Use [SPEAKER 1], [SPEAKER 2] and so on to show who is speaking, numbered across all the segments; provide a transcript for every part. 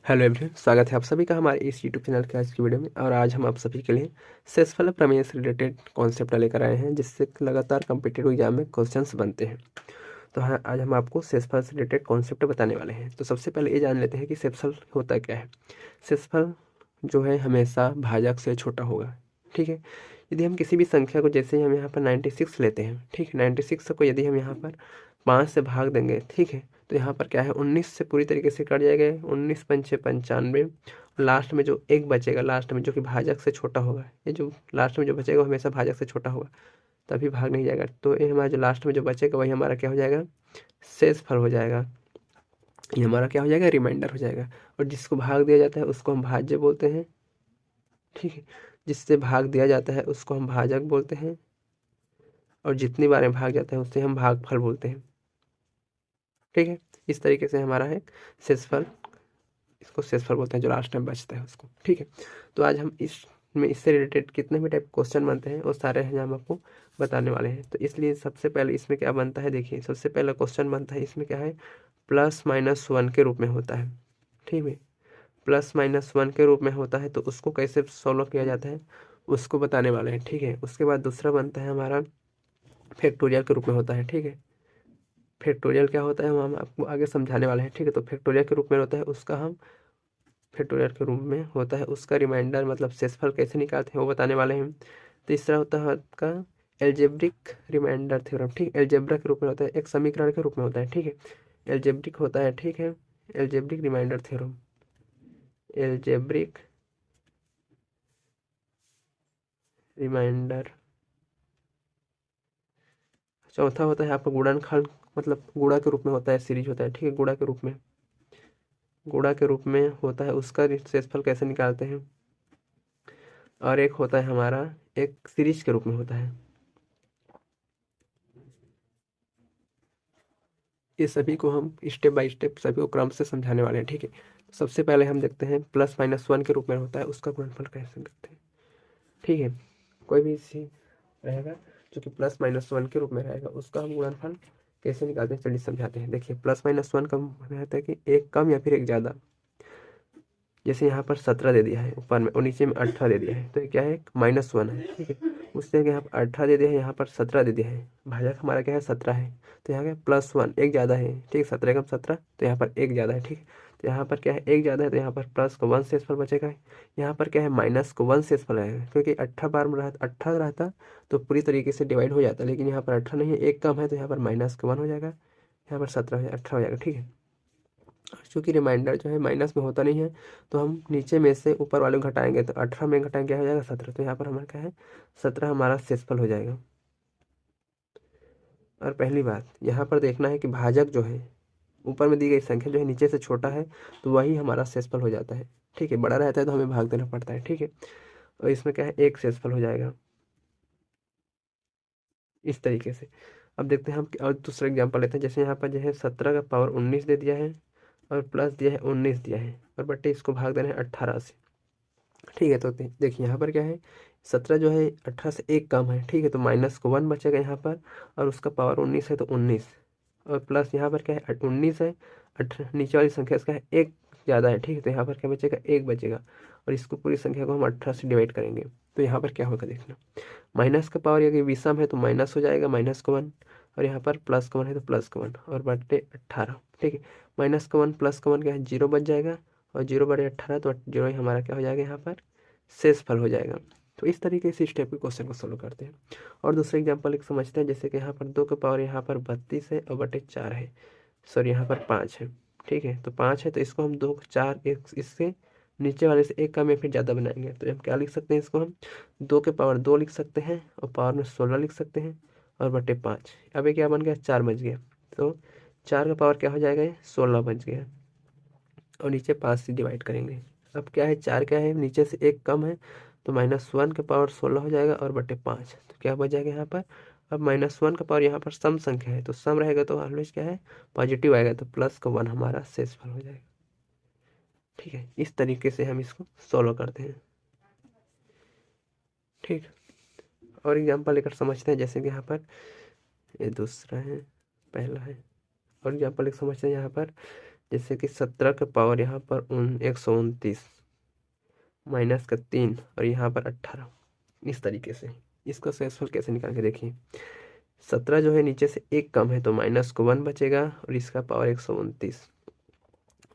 [SPEAKER 1] Hello everyone, स्वागत है आप सभी का हमारे इस यूट्यूब चैनल के आज की वीडियो में। और आज हम आप सभी के लिए शेषफल प्रमेय से रिलेटेड कॉन्सेप्ट लेकर आए हैं, जिससे लगातार कॉम्पिटिटिव एग्जाम में क्वेश्चंस बनते हैं। तो हाँ, आज हम आपको शेषफल से रिलेटेड कॉन्सेप्ट बताने वाले हैं। तो सबसे पहले ये जान लेते हैं कि शेषफल होता क्या है। शेषफल जो है हमेशा भाजक से छोटा होगा। ठीक है, यदि हम किसी भी संख्या को, जैसे हम यहाँ पर 96 लेते हैं, ठीक है, 96 को यदि हम यहाँ पर 5 से भाग देंगे, ठीक है, तो यहाँ पर क्या है 19 से पूरी तरीके से कट जाएगा। 19 पंचे 95। लास्ट में जो एक बचेगा, लास्ट में जो कि भाजक से छोटा होगा, ये जो लास्ट में जो बचेगा वो हमेशा भाजक से छोटा होगा, तभी भाग नहीं जाएगा। तो ये हमारा जो लास्ट में जो बचेगा वही हमारा क्या हो जाएगा, शेषफल हो जाएगा। ये हमारा क्या हो जाएगा, रिमाइंडर हो जाएगा। और जिसको भाग दिया जाता है उसको हम भाज्य बोलते हैं। ठीक है, जिससे भाग दिया जाता है उसको हम भाजक बोलते हैं, और जितनी बार भाग जाता है उससे हम भागफल बोलते हैं। ठीक है, इस तरीके से हमारा है शेषफल, इसको शेषफल बोलते हैं, जो लास्ट टाइम बचता है उसको। ठीक है, तो आज हम इससे रिलेटेड कितने भी टाइप क्वेश्चन बनते हैं वो सारे हैं हम आपको बताने वाले हैं। तो इसलिए सबसे पहले इसमें क्या बनता है, देखिए सबसे पहला क्वेश्चन बनता है, इसमें क्या है, प्लस माइनस वन के रूप में होता है। ठीक है, प्लस माइनस वन के रूप में होता है, तो उसको कैसे सॉल्व किया जाता है उसको बताने वाले हैं। ठीक है, उसके बाद दूसरा बनता है हमारा फैक्टोरियल के रूप में होता है। ठीक है, फैक्टोरियल क्या होता है हम आपको आगे समझाने वाले हैं। ठीक है, तो फैक्टोरियल के रूप में होता है उसका हम फैक्टोरियल के रूप में होता है उसका रिमाइंडर मतलब शेषफल कैसे निकालते हैं वो बताने वाले हैं। तीसरा होता है आपका एल्जेब्रिक रिमाइंडर थ्योरम। ठीक, एल्जेब्रा के रूप में होता है, एक समीकरण के रूप में होता है। ठीक है, एल्जेब्रिक होता है। ठीक है, algebraic remainder theorem, algebraic remainder. चौथा होता है आपका गुणनखंड, मतलब गुणा के रूप में होता है, सीरीज होता है। ठीक है, गुणा के रूप में, गुणा के रूप में होता है, उसका शेषफल कैसे निकालते हैं। और एक होता है हमारा एक सीरीज के रूप में होता है। ये सभी को हम स्टेप बाय स्टेप सभी को क्रम से समझाने वाले हैं। ठीक है, सबसे पहले हम देखते हैं प्लस माइनस वन के रूप में होता है उसका गुणनफल कैसे करते हैं। ठीक है, कोई भी चीज रहेगा जो कि प्लस माइनस वन के रूप में रहेगा उसका हम गुणनफल कैसे निकालते हैं, चलिए समझाते हैं। देखिए प्लस माइनस वन का रहता है कि एक कम या फिर एक ज़्यादा। जैसे यहाँ पर 17 दे दिया है ऊपर में और नीचे में 18 दे दिया है, तो ये क्या है, माइनस वन है। ठीक है, उससे यहाँ पर 18 दे दिया है, यहाँ पर 17 दे दिया है, भाजक हमारा क्या है 17 है, तो यहाँ क्या प्लस वन एक ज़्यादा है। ठीक, 17 कम 17, तो यहाँ पर एक ज़्यादा है। ठीक, तो यहाँ पर क्या है एक ज़्यादा है, तो यहाँ पर प्लस को वन शेषफल बचेगा। यहाँ पर क्या है माइनस को वन शेषफल आएगा, क्योंकि 18 बार में रहता 18 रहता तो पूरी तरीके से डिवाइड हो जाता, लेकिन यहाँ पर 18 नहीं है, एक कम है, तो यहाँ पर माइनस को वन हो जाएगा, यहाँ पर 17 हो जाएगा, 18 हो जाएगा। ठीक है, चूंकि रिमाइंडर जो है माइनस में होता नहीं है, तो हम नीचे में से ऊपर वाले को घटाएंगे, तो 18 में घटाएंगे क्या हो जाएगा 17, तो यहाँ पर हमारा क्या है 17 हमारा शेषफल हो जाएगा। और पहली बात यहाँ पर देखना है कि भाजक जो है ऊपर में दी गई संख्या जो है नीचे से छोटा है, तो वही हमारा शेषफल हो जाता है। ठीक है, बड़ा रहता है तो हमें भाग देना पड़ता है। ठीक है, और इसमें क्या है एक शेषफल हो जाएगा इस तरीके से। अब देखते हैं हम और दूसरा एग्जाम्पल लेते हैं। जैसे यहाँ पर जो है 17 का पावर 19 दे दिया है, और प्लस दिया है 19 दिया है, और बट्टे इसको भाग देना है 18 से। ठीक है, तो देखिए यहाँ पर क्या है 17 जो है 18 से एक कम है। ठीक है, तो माइनस को वन बचेगा यहाँ पर, और उसका पावर 19 है तो 19, और प्लस यहाँ पर क्या है 19 है, 18 नीचे वाली संख्या इसका है एक ज़्यादा है। ठीक है, तो यहाँ पर क्या बचेगा एक बचेगा, और इसको पूरी संख्या को हम 18 से डिवाइड करेंगे, तो यहाँ पर क्या होगा देखना, माइनस का पावर यदि विषम है तो माइनस हो जाएगा, माइनस का वन, और यहाँ पर प्लस का वन है तो प्लस का वन, और बटे 18। ठीक है, माइनस का वन प्लस का वन क्या है जीरो बच जाएगा, और जीरो बटे 18, तो जीरो ही हमारा क्या हो जाएगा यहाँ पर शेषफल हो जाएगा। तो इस तरीके से इस टाइप के क्वेश्चन को सोल्व करते हैं। और दूसरा एग्जाम्पल एक समझते हैं। जैसे कि यहाँ पर 2 का पावर यहाँ पर 32 है और बटे 4 है, सॉरी यहाँ पर 5 है। ठीक है, तो 5 है, तो इसको हम 2 4 एक इससे नीचे वाले से एक कम या फिर ज़्यादा बनाएंगे, तो हम क्या लिख सकते हैं, इसको हम 2 के पावर 2 लिख सकते हैं, और पावर में 16 लिख सकते हैं, और बटे 5। अब ये क्या बन गया 4 बच गया, तो 4 का पावर क्या हो जाएगा, ये 16 बच गया, और नीचे 5 से डिवाइड करेंगे। अब क्या है 4 क्या है नीचे से एक कम है, तो माइनस वन का पावर 16 हो जाएगा, और बटे 5, तो क्या बच जाएगा यहाँ पर। अब माइनस वन का पावर यहाँ पर सम संख्या है, तो सम रहेगा तो ऑलवेज क्या है पॉजिटिव आएगा, तो प्लस का वन हमारा शेषफल हो जाएगा। ठीक है, इस तरीके से हम इसको सॉल्व करते हैं। ठीक, और एग्जाम्पल लेकर समझते हैं। जैसे कि यहाँ पर ये दूसरा है, पहला है, और एग्जाम्पल एक समझते हैं। यहाँ पर जैसे कि 17 का पावर यहाँ पर 129 माइनस का 3 और यहाँ पर 18, इस तरीके से इसका शेषफल कैसे निकाल के देखिए। 17 जो है नीचे से एक कम है तो माइनस को 1 बचेगा और इसका पावर 129,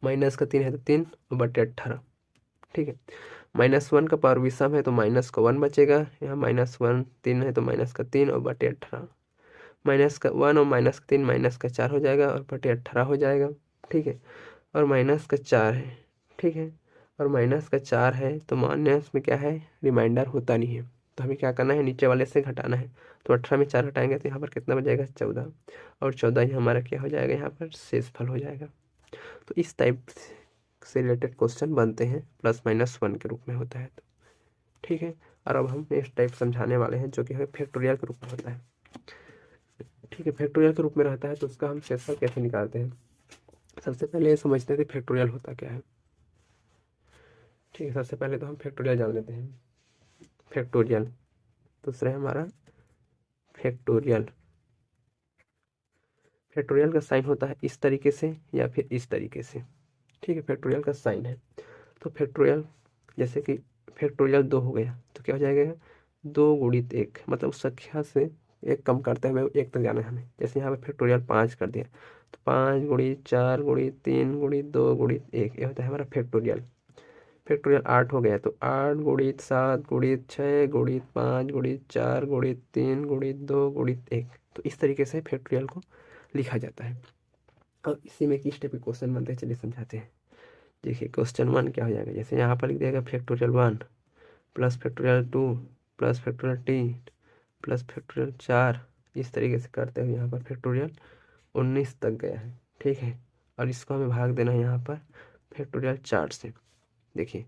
[SPEAKER 1] माइनस का 3 है तो 3 और बटे 18, ठीक है। -1 का पावर विषम है तो माइनस का 1 बचेगा, यहाँ -1 3 है तो माइनस का 3 और बटे 18, माइनस का 1 और माइनस का 3 माइनस का 4 हो जाएगा और बटे 18 हो जाएगा, ठीक है। और माइनस का 4 है, ठीक है। और माइनस का 4 है तो माइनस में क्या है, रिमाइंडर होता नहीं है, तो हमें क्या करना है, नीचे वाले से घटाना है। तो 18 में 4 हटाएंगे तो यहाँ पर कितना बच जाएगा, 14, और 14 ही हमारा क्या हो जाएगा, यहाँ पर शेषफल हो जाएगा। तो इस टाइप से रिलेटेड क्वेश्चन बनते हैं, +-1 के रूप में होता है तो, ठीक है। और अब हम नेक्स्ट टाइप समझाने वाले हैं जो कि है फैक्टोरियल के रूप में होता है, ठीक है। फैक्टोरियल के रूप में रहता है तो उसका हम शेषफल कैसे निकालते हैं। सबसे पहले ये समझते हैं कि फैक्टोरियल होता क्या है, ठीक है। सबसे पहले तो हम फैक्टोरियल जान लेते हैं। फैक्टोरियल दूसरा है हमारा फैक्टोरियल। फैक्टोरियल का साइन होता है इस तरीके से या फिर इस तरीके से, ठीक है। फैक्टोरियल का साइन है तो फैक्टोरियल, जैसे कि फैक्टोरियल 2 हो गया तो क्या हो जाएगा, 2 गुणित 1, मतलब उस संख्या से एक कम करते हुए 1 तक जाना है हमें। जैसे यहाँ पे फैक्टोरियल 5 कर दिया तो 5 गुणित 4 गुणित 3 गुणित 2 गुणित 1, ये होता है हमारा फैक्टोरियल। फैक्टोरियल 8 हो गया तो 8 गुणित 7 गुणित 6 गुणित 5 गुणित 4 गुणित 3 गुणित 2 गुणित 1, तो इस तरीके से फैक्टोरियल को लिखा जाता है। और इसी में किस टाइप के क्वेश्चन बनते हैं, चलिए समझाते हैं। देखिए क्वेश्चन 1 क्या हो जाएगा, जैसे यहाँ पर लिख देगा factorial 1 plus factorial 2 plus factorial 3 plus factorial 4, इस तरीके से करते हुए यहाँ पर फैक्टोरियल 19 तक गया है, ठीक है। और इसको हमें भाग देना है यहाँ पर फैक्टोरियल 4 से। देखिए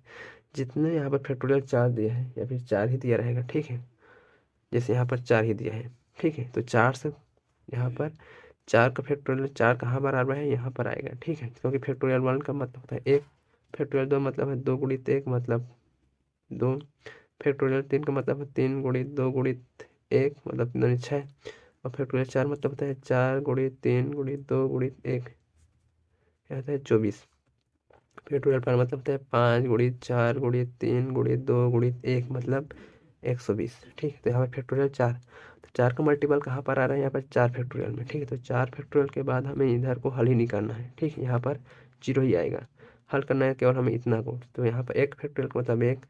[SPEAKER 1] जितने यहाँ पर फैक्टोरियल 4 दिया है या फिर 4 ही दिया रहेगा, ठीक है। जैसे यहाँ पर 4 ही दिया है, ठीक है, तो 4 से यहाँ पर 4 का फैक्टोरियल 4 कहाँ बराबर है, यहाँ पर आएगा, ठीक है। क्योंकि फैक्टोरियल 1 का मतलब होता है 1, फैक्टोरियल 2 मतलब है 2 गुणित 1 मतलब 2, फैक्टोरियल 3 का मतलब है 3 गुणित 2 गुणित 1 मतलब 2 6, और फैक्टोरियल 4 मतलब होता है 4 गुणित 3 गुणित 2 गुणित 1, क्या होता है 24। फैक्टोरियल 5 मतलब होता है 5 गुणित 4 गुणित 3 गुणित 2 गुणित 1 मतलब 120, ठीक है। तो यहाँ पर फैक्टोरियल 4, तो 4 का मल्टीपल कहाँ पर आ रहा है, यहाँ पर 4 फैक्टोरियल में, ठीक है। तो 4 फैक्टोरियल के बाद हमें इधर को हल ही नहीं करना है, ठीक है। यहाँ पर 0 ही आएगा, हल करना है केवल हमें इतना को। तो यहाँ पर 1 फैक्टोरियल का मतलब 1,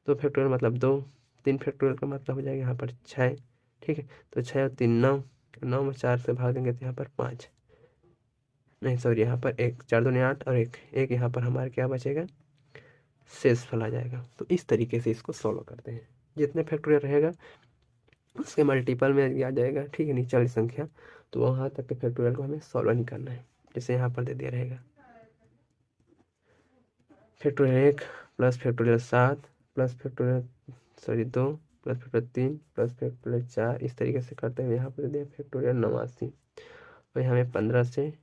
[SPEAKER 1] 2 फैक्टोरियल मतलब 2, 3 फैक्टोरियल का मतलब हो जाएगा यहाँ पर 6, ठीक है। तो 6 और 3 9, 9 में 4 से भाग देंगे तो यहाँ पर 5, नहीं सॉरी यहाँ पर 1, 4 दूनी 8 और 1 यहाँ पर हमारे क्या बचेगा, शेषफल आ जाएगा। तो इस तरीके से इसको सॉल्व करते हैं, जितने फैक्टोरियल रहेगा उसके मल्टीपल में आ जाएगा, ठीक है, नीचे वाली संख्या। तो वहाँ तक के फैक्टोरियल को हमें सॉल्व नहीं करना है। जैसे यहाँ पर दे दिया रहेगा factorial 1 plus factorial 7 plus factorial sorry 2 plus factorial 3 plus factorial 4, इस तरीके से करते हुए यहाँ पर दे दिया फैक्टोरियल 89, और यहाँ हमें 15 से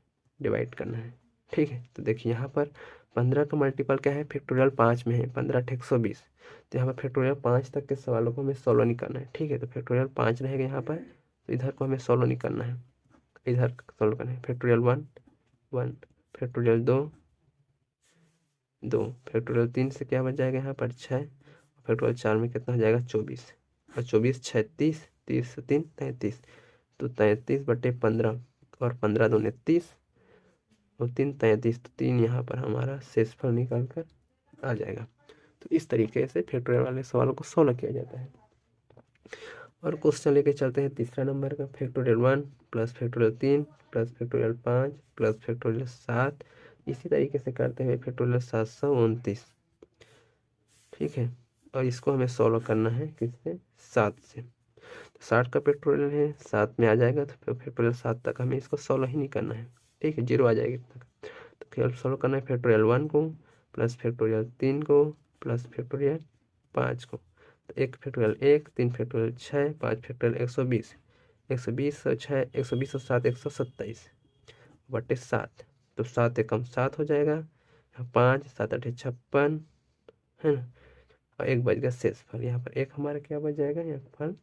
[SPEAKER 1] डिवाइड करना है, ठीक है। तो देखिए यहाँ पर 15 का मल्टीपल क्या है, फैक्टोरियल 5 में है, 15 × 120, तो यहाँ पर फैक्टोरियल 5 तक के सवालों को हमें सॉल्व नहीं करना है, ठीक है। तो फैक्टोरियल 5 रहेगा यहाँ पर, तो इधर को हमें सॉल्व नहीं करना है, इधर सॉल्व करना है। फैक्टोरियल 1 1, फैक्टोरियल 2 2, फैक्टोरियल 3 से क्या बच जाएगा यहाँ पर 6, फैक्टोरियल 4 में कितना हो जाएगा 24, और 24 6 30, 30 से 3 33, तो 33/15 और 15 दूनी 30 और 3 33, तो 3 यहाँ पर हमारा शेषफल निकल कर आ जाएगा। तो इस तरीके से फैक्टोरियल वाले सवालों को सॉल्व किया जाता है। और क्वेश्चन लेके चलते हैं तीसरा नंबर का, factorial 1 plus factorial 3 plus factorial 5 plus factorial 7, इसी तरीके से करते हुए फैक्टोरियल 729, ठीक है। और इसको हमें सॉल्व करना है किससे, 7 से। तो 60 का फैक्टोरियल है, 7 में आ जाएगा तो फैक्टोरियल 7 तक हमें इसको सॉल्व ही नहीं करना है, ठीक है, 0 आ जाएगा तक। तो केवल सॉल्व करना है फैक्टोरियल 1 को प्लस फैक्टोरियल 3 को प्लस फैक्टोरियल 5 को। तो 1 फैक्टोरियल 1, 3 फैक्टोरियल 6, 5 फैक्टोरियल 120, 120 और 6 120 और 7 127/7, तो 7 एकम 7 हो जाएगा, 5 7 8 56, है ना। और 1 बच गया शेषफल, यहाँ पर 1 हमारा क्या बच जाएगा, यहाँ फल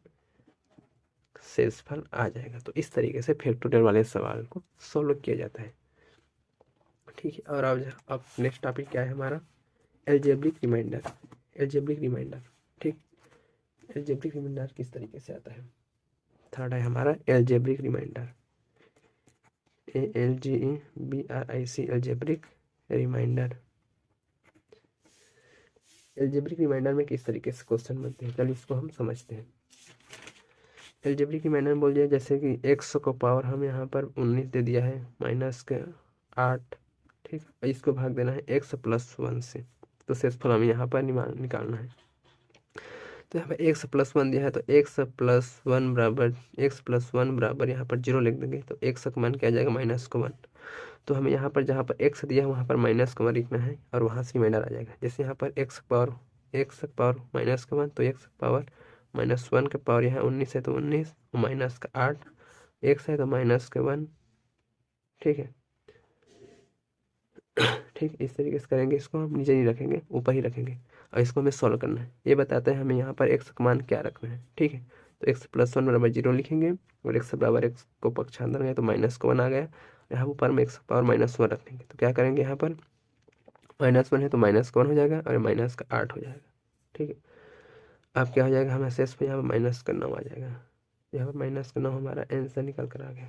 [SPEAKER 1] शेषफल आ जाएगा। तो इस तरीके से फैक्टोरियल वाले सवाल को सॉल्व किया जाता है, ठीक है। और अब नेक्स्ट टॉपिक क्या है हमारा, एल्जेब्रिक रिमाइंडर। एल्जेब्रिक रिमाइंडर, ठीक। एल्जेब्रिक रिमाइंडर किस तरीके से आता है। थर्ड है हमारा algebraic remainder, ALGEBRIC, algebraic remainder. Algebraic remainder में किस तरीके से क्वेश्चन बनते हैं, चलिए इसको हम समझते हैं। एल्जेब्रिक रिमाइंडर बोल दिया जैसे कि x को पावर हम यहाँ पर 19 दे दिया है -8, ठीक। इसको भाग देना है x+1 से, तो शेषफल हमें यहाँ पर निकालना है। तो यहाँ पर x+1 दिया है तो x+1 बराबर यहाँ पर 0 लिख देंगे, तो x का मान क्या आ जाएगा -1। तो हमें यहाँ पर जहाँ पर x दिया है वहाँ पर -1 लिखना है और वहाँ से रिमाइंडर आ जाएगा। जैसे यहाँ पर x पावर -1, तो x पावर -1 का पावर यहाँ 19 है तो 19 -8, x है तो -1, ठीक है। ठीक, इस तरीके से करेंगे। इसको हम नीचे नहीं रखेंगे, ऊपर ही रखेंगे और इसको हमें सॉल्व करना है। ये बताते हैं हमें यहाँ पर x का मान क्या रखना है, ठीक है। तो x+1 बराबर 0 लिखेंगे और x बराबर x को पक्षांतर गए तो -1 आ गया। यहाँ ऊपर में x पावर -1 रख देंगे, तो क्या करेंगे यहाँ पर -1 है तो -1 हो जाएगा और -8 हो जाएगा, ठीक है। अब क्या हो जाएगा, हमें शेष पे यहाँ पर -9 आ जाएगा। यहाँ पर -9 हमारा आंसर निकल कर आ गया।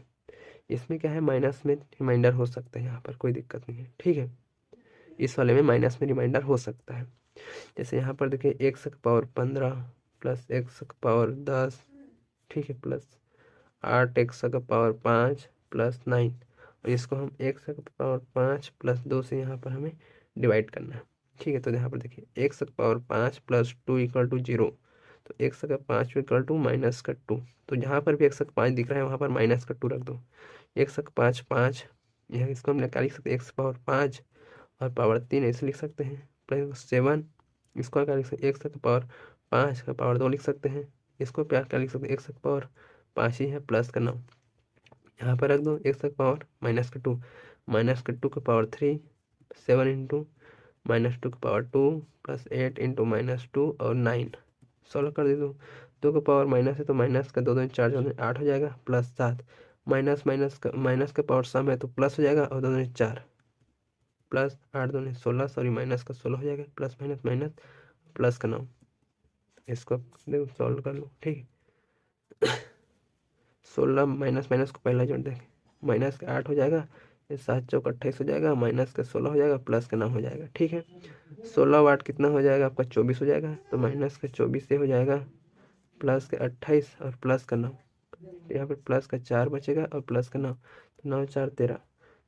[SPEAKER 1] इसमें क्या है, माइनस में रिमाइंडर हो सकता है, यहाँ पर कोई दिक्कत नहीं है, ठीक है। इस वाले में माइनस में रिमाइंडर हो सकता है। जैसे यहाँ पर देखिए x का पावर 15 प्लस x का पावर 10, ठीक है, प्लस 8x का पावर 5 प्लस 9, और इसको हम x का पावर 5 प्लस 2 से यहाँ पर हमें डिवाइड करना है, ठीक है। तो यहाँ पर देखिए x का पावर 5 प्लस 2 इक्वल टू 0, तो x का 5 इक्वल टू -2। तो जहाँ पर भी x का 5 दिख रहा है वहाँ पर -2 रख दो। x का 5 5, यह इसको हम क्या लिख सकते हैं, x पावर 5 और पावर 3 ऐसे लिख सकते हैं, प्लस 7, इसको क्या लिख सकते हैं, x का पावर 5 का पावर 2 लिख सकते हैं। इसको क्या लिख सकते हैं, x का पावर 5 ही है, प्लस का 9 यहाँ पर रख दो, x का पावर -2 का पावर 3, 7 इंटू -2 का पावर 2 प्लस 8 इंटू -2 और 9 सोल्व कर दे दो। 2 का पावर माइनस है तो माइनस का 2 2 4 8 हो जाएगा, प्लस 7, माइनस का पावर सम है तो प्लस हो जाएगा और 2 2 4 प्लस 8 2 16, सॉरी माइनस का 16 हो जाएगा, प्लस माइनस माइनस प्लस का 9। इसको देखो सॉल्व कर लो, ठीक है। 16 माइनस माइनस को पहला जोड़ देंगे, माइनस का 8 हो जाएगा, ये 7 चौक 28 हो जाएगा, माइनस का 16 हो जाएगा, प्लस का 9 हो जाएगा, ठीक है। 16 वाट कितना हो जाएगा आपका 24 हो जाएगा, तो माइनस का 24 से हो जाएगा, प्लस का 28 और प्लस का 9, यहाँ पर प्लस का 4 बचेगा और प्लस का 9, तो 9 4 13।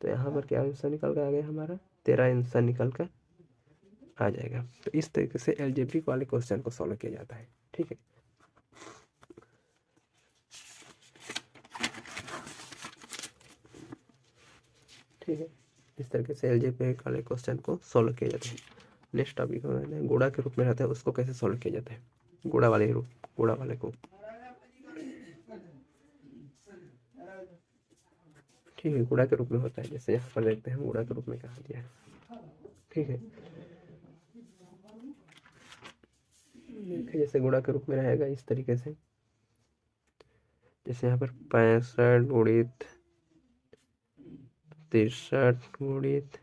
[SPEAKER 1] तो यहाँ पर क्या आंसर निकल कर आ गया हमारा, 13 आंसर निकल कर आ जाएगा। तो इस तरीके से एल्जेब्रिक वाले क्वेश्चन को सॉल्व किया जाता है, ठीक है। ठीक है, इस तरीके से एल्जेब्रिक वाले क्वेश्चन को सॉल्व किया जाता है। नेक्स्ट टॉपिक है गुणा के रूप में रहता है, उसको कैसे सॉल्व किया जाता है, गुणा वाले रूप, गुणा वाले को, ठीक है, गुणा के रूप में होता है। जैसे यहाँ पर देखते हैं गुणा के रूप में कहा दिया है, ठीक है। जैसे गुणा के रूप में रहेगा इस तरीके से, जैसे यहाँ पर 65 गुणित 63 गुणित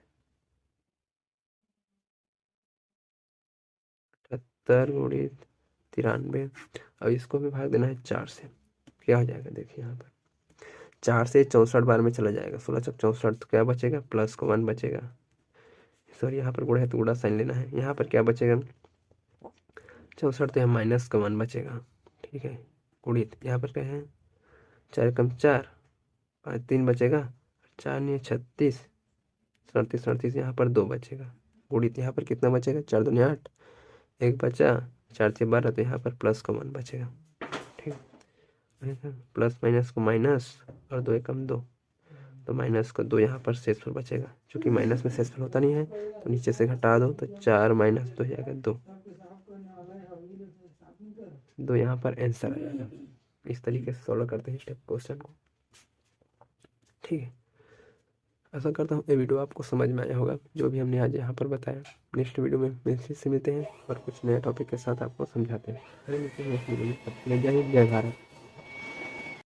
[SPEAKER 1] 78 गुणित 93, अब इसको भी भाग देना है 4 से, क्या हो जाएगा देखिए यहाँ पर 4 से 64 बार में चला जाएगा, 16 चौक 64, तो क्या बचेगा, प्लस का 1 बचेगा, सॉरी यहाँ पर गुणा है तो गुणा साइन लेना है। यहाँ पर क्या बचेगा 64, तो यहाँ माइनस का 1 बचेगा, ठीक है। गुणित यहाँ पर क्या है 4 कम 4, 5 3 बचेगा, 4 नहीं 36, 37 यहाँ पर 2 बचेगा। गुणित यहाँ पर कितना बचेगा 4 2 8, 1 बचा, 4 से 12, तो यहाँ पर प्लस का 1 बचेगा, ठीक है। प्लस माइनस को माइनस और 2 एकम 2, तो माइनस का 2 यहाँ पर शेषफल बचेगा, क्योंकि माइनस में शेषफल होता नहीं है तो नीचे से घटा दो, तो 4 माइनस 2 हो जाएगा 2 यहाँ पर आंसर आ जाएगा। इस तरीके से सॉल्व करते हैं स्टेप क्वेश्चन को, ठीक है। आशा करता हूँ ये वीडियो आपको समझ में आया होगा, जो भी हमने आज यहाँ पर बताया। नेक्स्ट वीडियो में फिर से मिलते हैं और कुछ नए टॉपिक के साथ आपको समझाते हैं। जय हिंद, जय भारत।